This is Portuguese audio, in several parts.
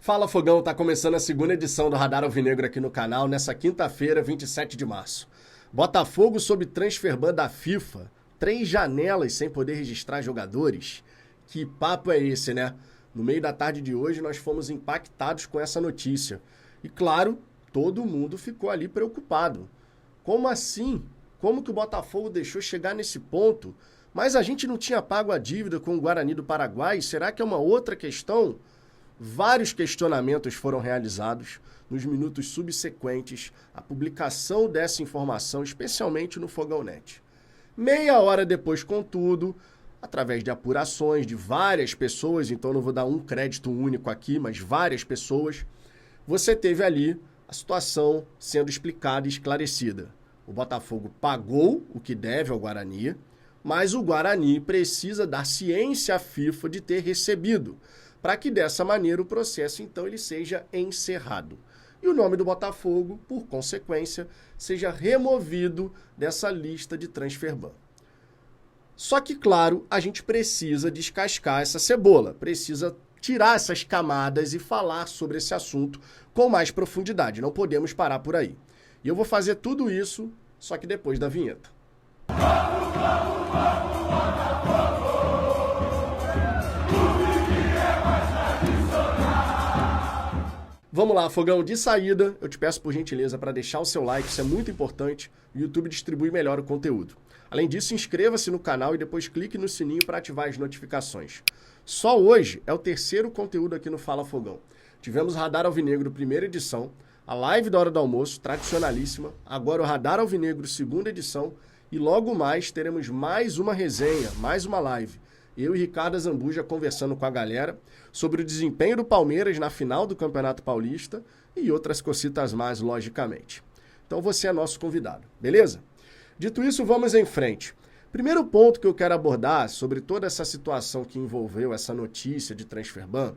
Fala Fogão, tá começando a segunda edição do Radar Alvinegro aqui no canal, nessa quinta-feira, 27 de março. Botafogo sob transferban da FIFA, 3 janelas sem poder registrar jogadores. Que papo é esse, né? No meio da tarde de hoje nós fomos impactados com essa notícia. E claro, todo mundo ficou ali preocupado. Como assim? Como que o Botafogo deixou chegar nesse ponto? Mas a gente não tinha pago a dívida com o Guarani do Paraguai? Será que é uma outra questão? Vários questionamentos foram realizados nos minutos subsequentes à publicação dessa informação, especialmente no Fogão.net. Meia hora depois, contudo, através de apurações de várias pessoas, então não vou dar um crédito único aqui, mas várias pessoas, você teve ali a situação sendo explicada e esclarecida. O Botafogo pagou o que deve ao Guarani, mas o Guarani precisa dar ciência à FIFA de ter recebido, para que dessa maneira o processo então ele seja encerrado. E o nome do Botafogo, por consequência, seja removido dessa lista de transferban. Só que, claro, a gente precisa descascar essa cebola, precisa tirar essas camadas e falar sobre esse assunto com mais profundidade. Não podemos parar por aí. E eu vou fazer tudo isso, só que depois da vinheta. Vamos lá, Fogão, de saída, eu te peço por gentileza para deixar o seu like, isso é muito importante, o YouTube distribui melhor o conteúdo. Além disso, inscreva-se no canal e depois clique no sininho para ativar as notificações. Só hoje é o terceiro conteúdo aqui no Fala Fogão. Tivemos o Radar Alvinegro, primeira edição, a live da hora do almoço, tradicionalíssima, agora o Radar Alvinegro, segunda edição, e logo mais teremos mais uma resenha, mais uma live. Eu e Ricardo Zambuja conversando com a galera sobre o desempenho do Palmeiras na final do Campeonato Paulista e outras cositas mais, logicamente. Então você é nosso convidado, beleza? Dito isso, vamos em frente. Primeiro ponto que eu quero abordar sobre toda essa situação que envolveu essa notícia de transferban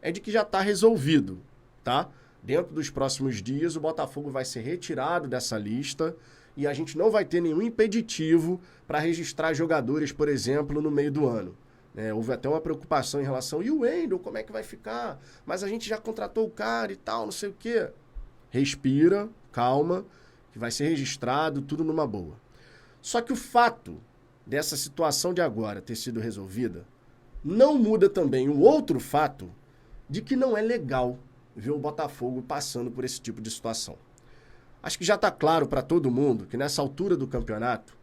é de que já está resolvido, tá? Dentro dos próximos dias, o Botafogo vai ser retirado dessa lista e a gente não vai ter nenhum impeditivo para registrar jogadores, por exemplo, no meio do ano. Houve até uma preocupação em relação, e o Wendel, como é que vai ficar? Mas a gente já contratou o cara e tal, não sei o quê. Respira, calma, que vai ser registrado, tudo numa boa. Só que o fato dessa situação de agora ter sido resolvida não muda também o outro fato de que não é legal ver o Botafogo passando por esse tipo de situação. Acho que já está claro para todo mundo que nessa altura do campeonato,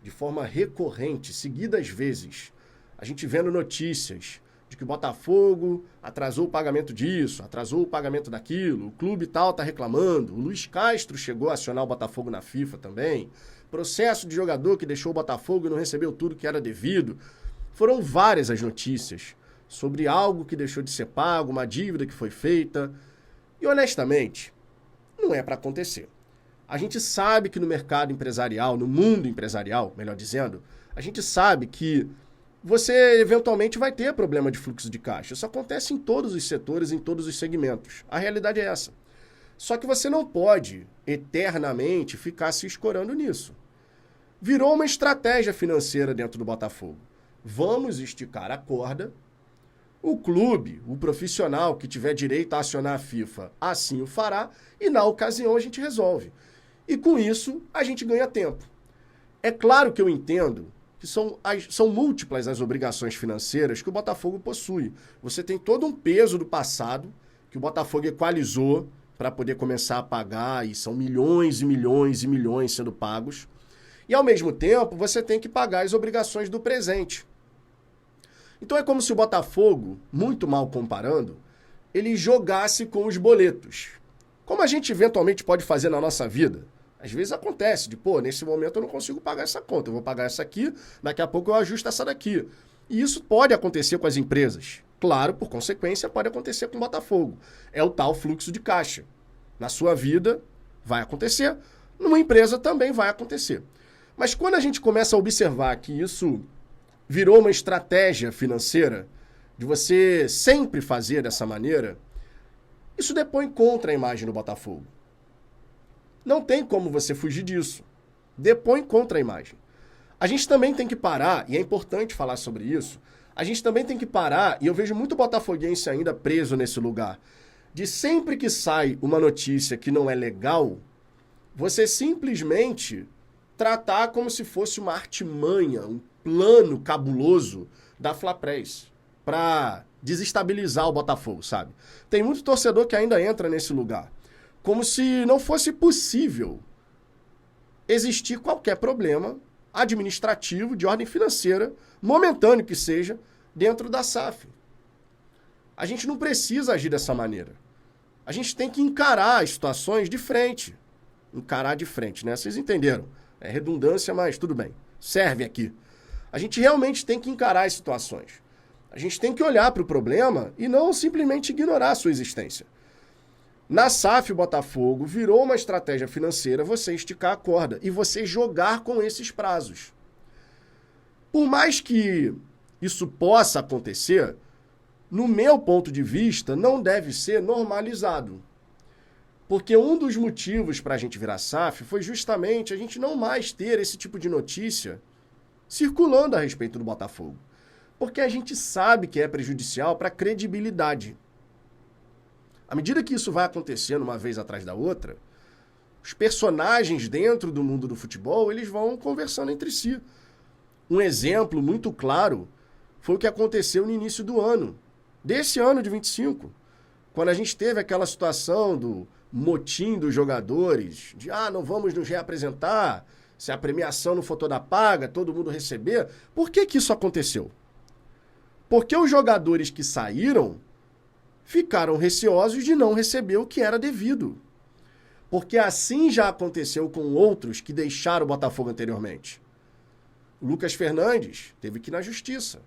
de forma recorrente, seguidas vezes, a gente vendo notícias de que o Botafogo atrasou o pagamento disso, atrasou o pagamento daquilo, o clube tal está reclamando, o Luiz Castro chegou a acionar o Botafogo na FIFA também, processo de jogador que deixou o Botafogo e não recebeu tudo que era devido. Foram várias as notícias sobre algo que deixou de ser pago, uma dívida que foi feita. E honestamente, não é para acontecer. A gente sabe que no mercado empresarial, no mundo empresarial, melhor dizendo, a gente sabe que você eventualmente vai ter problema de fluxo de caixa. Isso acontece em todos os setores, em todos os segmentos. A realidade é essa. Só que você não pode eternamente ficar se escorando nisso. Virou uma estratégia financeira dentro do Botafogo. Vamos esticar a corda. O clube, o profissional que tiver direito a acionar a FIFA, assim o fará, e na ocasião a gente resolve. E com isso, a gente ganha tempo. É claro que eu entendo que são múltiplas as obrigações financeiras que o Botafogo possui. Você tem todo um peso do passado que o Botafogo equalizou para poder começar a pagar, e são milhões e milhões e milhões sendo pagos. E, ao mesmo tempo, você tem que pagar as obrigações do presente. Então é como se o Botafogo, muito mal comparando, ele jogasse com os boletos. Como a gente eventualmente pode fazer na nossa vida. Às vezes acontece de, nesse momento eu não consigo pagar essa conta, eu vou pagar essa aqui, daqui a pouco eu ajusto essa daqui. E isso pode acontecer com as empresas. Claro, por consequência, pode acontecer com o Botafogo. É o tal fluxo de caixa. Na sua vida vai acontecer, numa empresa também vai acontecer. Mas quando a gente começa a observar que isso virou uma estratégia financeira, de você sempre fazer dessa maneira, isso depõe contra a imagem do Botafogo. Não tem como você fugir disso. Depõe contra a imagem. A gente também tem que parar, e é importante falar sobre isso, a gente também tem que parar, e eu vejo muito botafoguense ainda preso nesse lugar, de sempre que sai uma notícia que não é legal, você simplesmente tratar como se fosse uma artimanha, um plano cabuloso da Flapress para desestabilizar o Botafogo, sabe? Tem muito torcedor que ainda entra nesse lugar, como se não fosse possível existir qualquer problema administrativo, de ordem financeira, momentâneo que seja, dentro da SAF. A gente não precisa agir dessa maneira. A gente tem que encarar as situações de frente. Encarar de frente, né? Vocês entenderam? É redundância, mas tudo bem. Serve aqui. A gente realmente tem que encarar as situações. A gente tem que olhar para o problema e não simplesmente ignorar a sua existência. Na SAF Botafogo, virou uma estratégia financeira você esticar a corda e você jogar com esses prazos. Por mais que isso possa acontecer, no meu ponto de vista, não deve ser normalizado. Porque um dos motivos para a gente virar SAF foi justamente a gente não mais ter esse tipo de notícia circulando a respeito do Botafogo. Porque a gente sabe que é prejudicial para a credibilidade. À medida que isso vai acontecendo uma vez atrás da outra, os personagens dentro do mundo do futebol, eles vão conversando entre si. Um exemplo muito claro foi o que aconteceu no início do ano, desse ano de 25, quando a gente teve aquela situação do motim dos jogadores, de não vamos nos reapresentar, se a premiação não for toda paga, todo mundo receber. Por que isso aconteceu? Porque os jogadores que saíram ficaram receosos de não receber o que era devido. Porque assim já aconteceu com outros que deixaram o Botafogo anteriormente. O Lucas Fernandes teve que ir na justiça.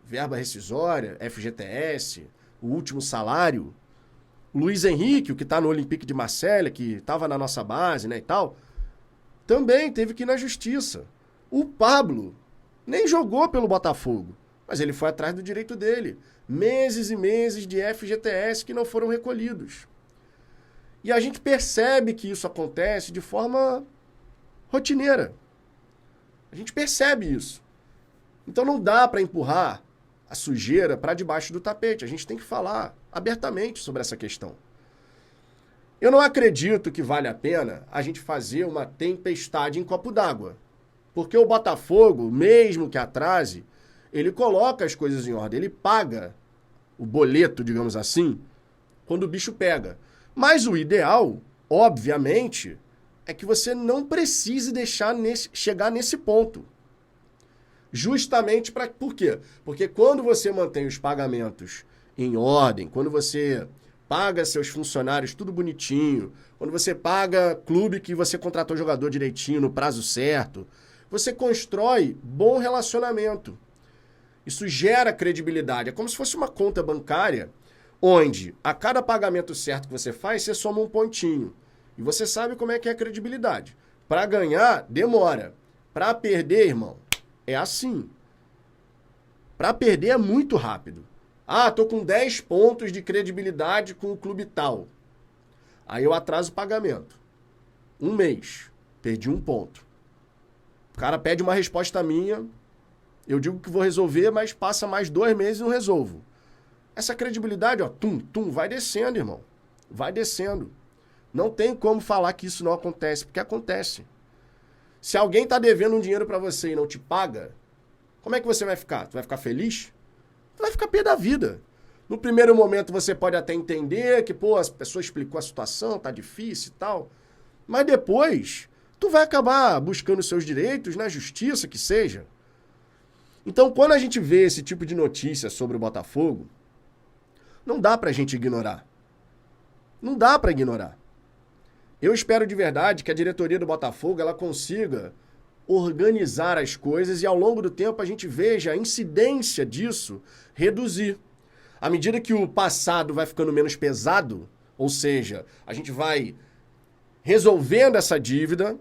Verba rescisória, FGTS, o último salário. O Luiz Henrique, o que está no Olympique de Marselha, que estava na nossa base, né, e tal, também teve que ir na justiça. O Pablo nem jogou pelo Botafogo, mas ele foi atrás do direito dele. Meses e meses de FGTS que não foram recolhidos. E a gente percebe que isso acontece de forma rotineira. A gente percebe isso. Então não dá para empurrar a sujeira para debaixo do tapete. A gente tem que falar abertamente sobre essa questão. Eu não acredito que vale a pena a gente fazer uma tempestade em copo d'água. Porque o Botafogo, mesmo que atrase, ele coloca as coisas em ordem, ele paga o boleto, digamos assim, quando o bicho pega. Mas o ideal, obviamente, é que você não precise deixar chegar nesse ponto. Justamente para... Por quê? Porque quando você mantém os pagamentos em ordem, quando você paga seus funcionários tudo bonitinho, quando você paga clube que você contratou jogador direitinho no prazo certo, você constrói bom relacionamento. Isso gera credibilidade. É como se fosse uma conta bancária onde a cada pagamento certo que você faz, você soma um pontinho. E você sabe como é que é a credibilidade. Para ganhar, demora. Para perder, irmão, é assim. Para perder é muito rápido. Tô com 10 pontos de credibilidade com o clube tal. Aí eu atraso o pagamento. 1 mês. Perdi 1 ponto. O cara pede uma resposta minha. Eu digo que vou resolver, mas passa mais 2 meses e não resolvo. Essa credibilidade, vai descendo, irmão. Vai descendo. Não tem como falar que isso não acontece, porque acontece. Se alguém está devendo um dinheiro para você e não te paga, como é que você vai ficar? Tu vai ficar feliz? Tu vai ficar pé da vida. No primeiro momento você pode até entender que, a pessoa explicou a situação, tá difícil e tal. Mas depois, tu vai acabar buscando seus direitos na justiça, que seja. Então, quando a gente vê esse tipo de notícia sobre o Botafogo, não dá pra gente ignorar. Não dá pra ignorar. Eu espero de verdade que a diretoria do Botafogo ela consiga organizar as coisas e ao longo do tempo a gente veja a incidência disso reduzir. À medida que o passado vai ficando menos pesado, ou seja, a gente vai resolvendo essa dívida,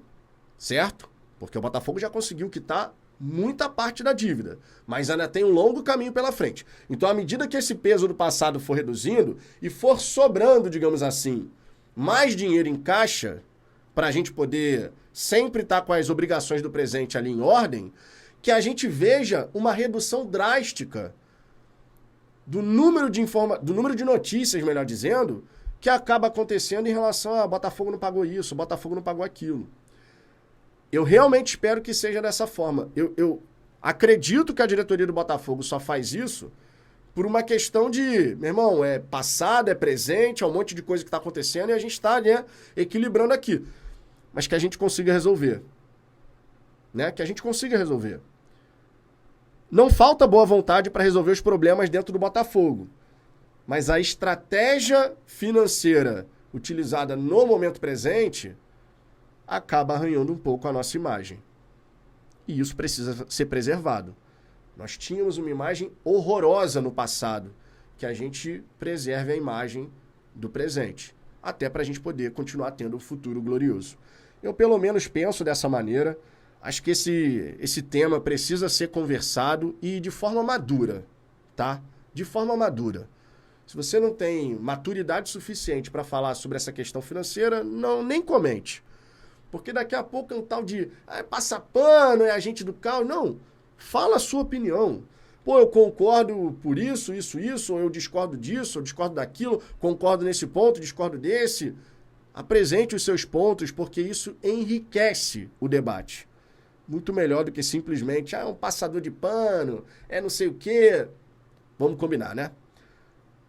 certo? Porque o Botafogo já conseguiu quitar muita parte da dívida, mas ainda tem um longo caminho pela frente. Então, à medida que esse peso do passado for reduzindo e for sobrando, digamos assim, mais dinheiro em caixa, para a gente poder sempre estar com as obrigações do presente ali em ordem, que a gente veja uma redução drástica do número de notícias, melhor dizendo, que acaba acontecendo em relação a Botafogo não pagou isso, Botafogo não pagou aquilo. Eu realmente espero que seja dessa forma. Eu acredito que a diretoria do Botafogo só faz isso por uma questão de, meu irmão, é passado, é presente, é um monte de coisa que está acontecendo e a gente está, né, equilibrando aqui. Mas que a gente consiga resolver. Né? Que a gente consiga resolver. Não falta boa vontade para resolver os problemas dentro do Botafogo. Mas a estratégia financeira utilizada no momento presente acaba arranhando um pouco a nossa imagem. E isso precisa ser preservado. Nós tínhamos uma imagem horrorosa no passado, que a gente preserve a imagem do presente, até para a gente poder continuar tendo um futuro glorioso. Eu pelo menos penso dessa maneira. Acho que esse tema precisa ser conversado e de forma madura, tá? De forma madura. Se você não tem maturidade suficiente para falar sobre essa questão financeira, nem comente. Porque daqui a pouco é um tal de passa pano, é agente do caos. Não, fala a sua opinião. Pô, eu concordo por isso, ou eu discordo disso, eu discordo daquilo, concordo nesse ponto, discordo desse. Apresente os seus pontos, porque isso enriquece o debate. Muito melhor do que simplesmente, é um passador de pano, é não sei o quê. Vamos combinar, né?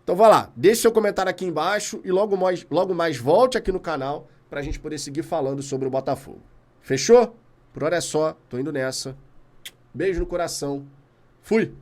Então vai lá, deixe seu comentário aqui embaixo e logo mais volte aqui no canal para a gente poder seguir falando sobre o Botafogo. Fechou? Por hora é só, tô indo nessa. Beijo no coração. Fui!